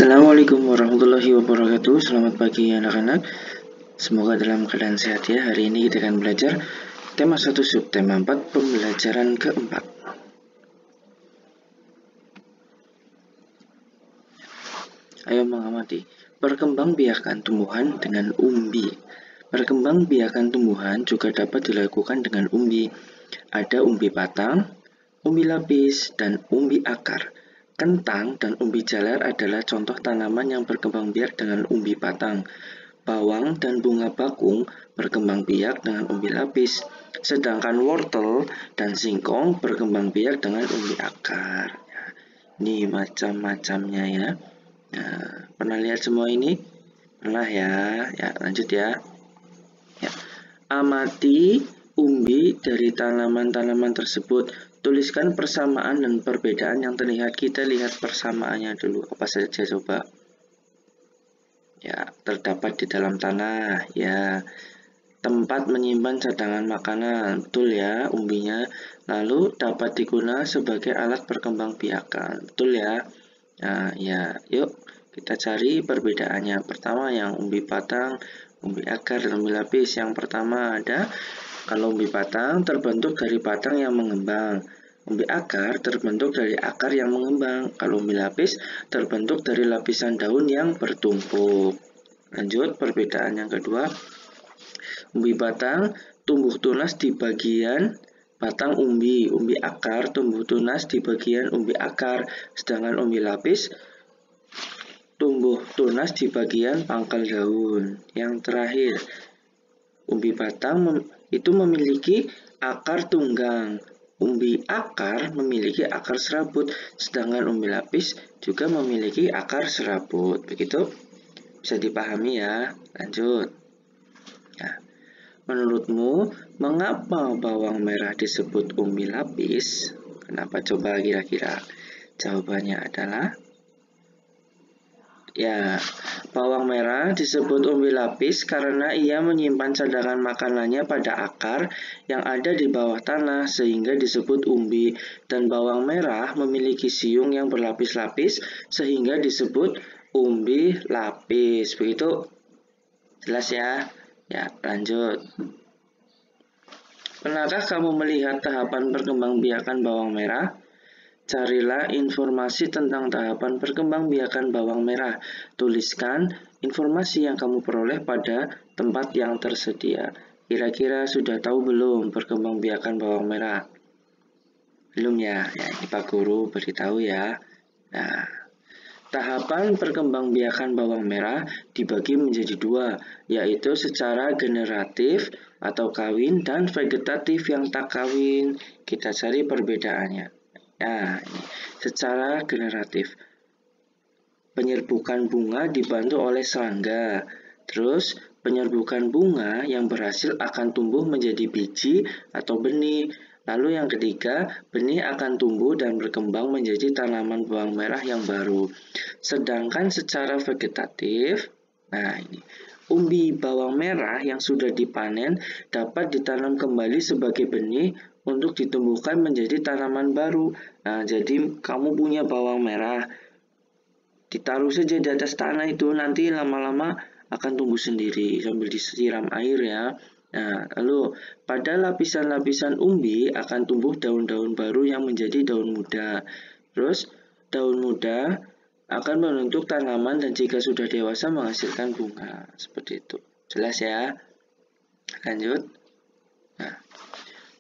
Assalamualaikum warahmatullahi wabarakatuh. Selamat pagi anak-anak. Semoga dalam keadaan sehat ya. Hari ini kita akan belajar tema 1 subtema 4 pembelajaran keempat. Ayo mengamati perkembangbiakan tumbuhan dengan umbi. Perkembangbiakan tumbuhan juga dapat dilakukan dengan umbi. Ada umbi batang, umbi lapis, dan umbi akar. Kentang dan umbi jalar adalah contoh tanaman yang berkembang biak dengan umbi batang. Bawang dan bunga bakung berkembang biak dengan umbi lapis. Sedangkan wortel dan singkong berkembang biak dengan umbi akar. Ini macam-macamnya ya. Nah, pernah lihat semua ini? Pernah ya? Ya, lanjut ya. Amati umbi dari tanaman-tanaman tersebut. Tuliskan persamaan dan perbedaan yang terlihat. Kita lihat persamaannya dulu. Apa saja coba? Ya, terdapat di dalam tanah. Ya, tempat menyimpan cadangan makanan. Betul ya, umbinya. Lalu dapat digunakan sebagai alat perkembangbiakan. Betul ya? Nah, ya, yuk kita cari perbedaannya. Pertama yang umbi batang, umbi akar, dan umbi lapis. Yang pertama ada, kalau umbi batang terbentuk dari batang yang mengembang. Umbi akar terbentuk dari akar yang mengembang. Kalau umbi lapis terbentuk dari lapisan daun yang bertumpuk. Lanjut, perbedaan yang kedua. Umbi batang tumbuh tunas di bagian batang umbi. Umbi akar tumbuh tunas di bagian umbi akar. Sedangkan umbi lapis tumbuh tunas di bagian pangkal daun. Yang terakhir, umbi batang itu memiliki akar tunggang. Umbi akar memiliki akar serabut, sedangkan umbi lapis juga memiliki akar serabut. Begitu bisa dipahami ya. Lanjut. Nah, menurutmu mengapa bawang merah disebut umbi lapis? Kenapa coba kira-kira? Jawabannya adalah ya, bawang merah disebut umbi lapis karena ia menyimpan cadangan makanannya pada akar yang ada di bawah tanah sehingga disebut umbi, dan bawang merah memiliki siung yang berlapis-lapis sehingga disebut umbi lapis. Begitu jelas ya? Ya, lanjut. Pernahkah kamu melihat tahapan perkembangbiakan bawang merah? Carilah informasi tentang tahapan perkembangbiakan bawang merah. Tuliskan informasi yang kamu peroleh pada tempat yang tersedia. Kira-kira sudah tahu belum perkembangbiakan bawang merah? Belum ya? Ya, ini Pak Guru beritahu ya. Nah, tahapan perkembangbiakan bawang merah dibagi menjadi dua, yaitu secara generatif atau kawin dan vegetatif yang tak kawin. Kita cari perbedaannya. Nah, ini secara generatif. Penyerbukan bunga dibantu oleh serangga. Terus, penyerbukan bunga yang berhasil akan tumbuh menjadi biji atau benih. Lalu yang ketiga, benih akan tumbuh dan berkembang menjadi tanaman bawang merah yang baru. Sedangkan secara vegetatif, nah ini, umbi bawang merah yang sudah dipanen dapat ditanam kembali sebagai benih untuk ditumbuhkan menjadi tanaman baru. Nah, jadi kamu punya bawang merah, ditaruh saja di atas tanah itu, nanti lama-lama akan tumbuh sendiri sambil disiram air ya. Nah, lalu pada lapisan-lapisan umbi akan tumbuh daun-daun baru yang menjadi daun muda. Terus daun muda akan membentuk tanaman dan jika sudah dewasa menghasilkan bunga. Seperti itu. Jelas ya? Lanjut. Nah,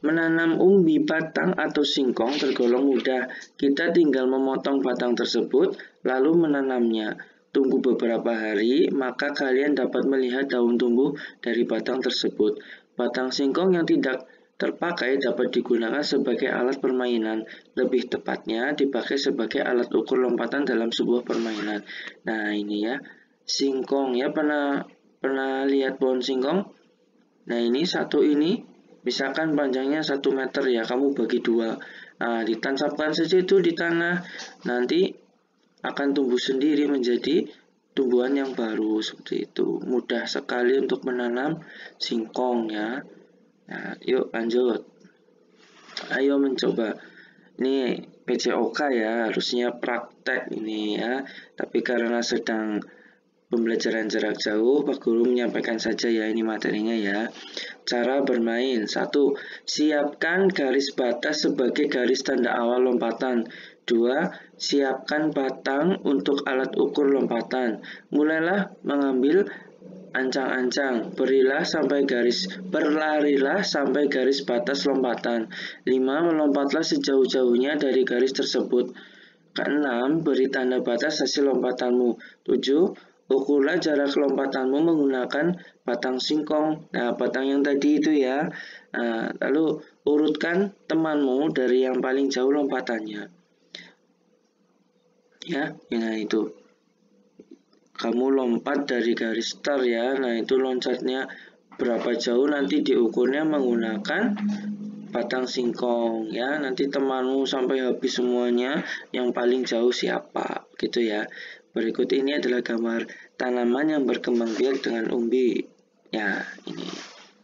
menanam umbi batang atau singkong tergolong mudah. Kita tinggal memotong batang tersebut, lalu menanamnya. Tunggu beberapa hari, maka kalian dapat melihat daun tumbuh dari batang tersebut. Batang singkong yang tidak terpakai dapat digunakan sebagai alat permainan. Lebih tepatnya, dipakai sebagai alat ukur lompatan dalam sebuah permainan. Nah, ini ya, singkong ya, pernah lihat pohon singkong? Nah, ini satu ini, misalkan panjangnya 1 meter ya, kamu bagi dua. Nah, ditancapkan saja itu di tanah, nanti akan tumbuh sendiri menjadi tumbuhan yang baru seperti itu. Mudah sekali untuk menanam singkong ya. Nah, yuk lanjut. Ayo mencoba. Ini PCOK ya, harusnya praktek ini ya. Tapi karena sedang pembelajaran jarak jauh, Pak Guru menyampaikan saja ya ini materinya ya. Cara bermain. 1. Siapkan garis batas sebagai garis tanda awal lompatan. 2. Siapkan batang untuk alat ukur lompatan. Mulailah mengambil ancang-ancang, berlarilah sampai garis batas lompatan. 5. Melompatlah sejauh-jauhnya dari garis tersebut. Keenam, beri tanda batas hasil lompatanmu. 7. Ukurlah jarak lompatanmu menggunakan batang singkong. Nah, batang yang tadi itu ya. Nah, lalu urutkan temanmu dari yang paling jauh lompatannya. Ya, nah itu. Kamu lompat dari garis start ya. Nah, itu loncatnya berapa jauh nanti diukurnya menggunakan batang singkong ya. Nanti temanmu sampai habis semuanya, yang paling jauh siapa gitu ya. Berikut ini adalah gambar tanaman yang berkembang biak dengan umbi. Ya, ini.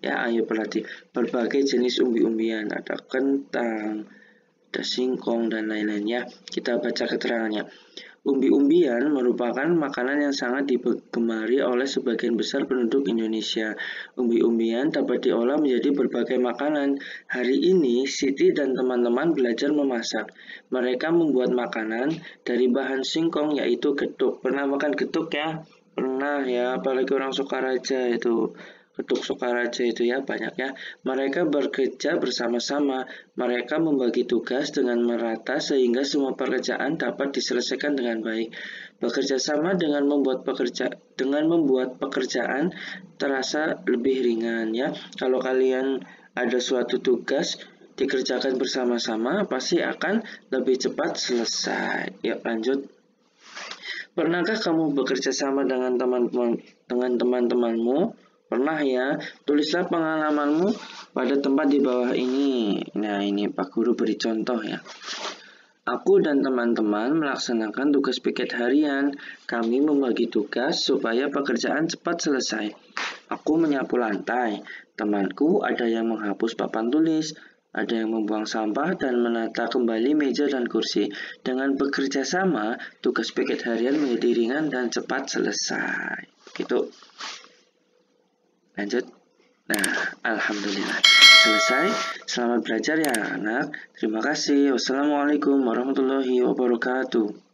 Ya, ayo perhati. Berbagai jenis umbi-umbian, ada kentang, ada singkong dan lain-lain ya. Kita baca keterangannya. Umbi-umbian merupakan makanan yang sangat digemari oleh sebagian besar penduduk Indonesia. Umbi-umbian dapat diolah menjadi berbagai makanan. Hari ini, Siti dan teman-teman belajar memasak. Mereka membuat makanan dari bahan singkong, yaitu getuk. Pernah makan getuk ya? Pernah ya, apalagi orang Sokaraja itu. Getuk Sokaraja itu ya banyak ya. Mereka bekerja bersama-sama. Mereka membagi tugas dengan merata sehingga semua pekerjaan dapat diselesaikan dengan baik. Bekerja sama dengan membuat pekerjaan terasa lebih ringan ya. Kalau kalian ada suatu tugas dikerjakan bersama-sama, pasti akan lebih cepat selesai. Ya, lanjut. Pernahkah kamu bekerja sama dengan teman-temanmu? Pernah ya, tulislah pengalamanmu pada tempat di bawah ini. Nah, ini Pak Guru beri contoh ya. Aku dan teman-teman melaksanakan tugas piket harian. Kami membagi tugas supaya pekerjaan cepat selesai. Aku menyapu lantai. Temanku ada yang menghapus papan tulis, ada yang membuang sampah dan menata kembali meja dan kursi. Dengan bekerja sama, tugas piket harian menjadi ringan dan cepat selesai. Gitu. Lanjut. Nah, alhamdulillah selesai. Selamat belajar ya anak. Terima kasih. Wassalamualaikum warahmatullahi wabarakatuh.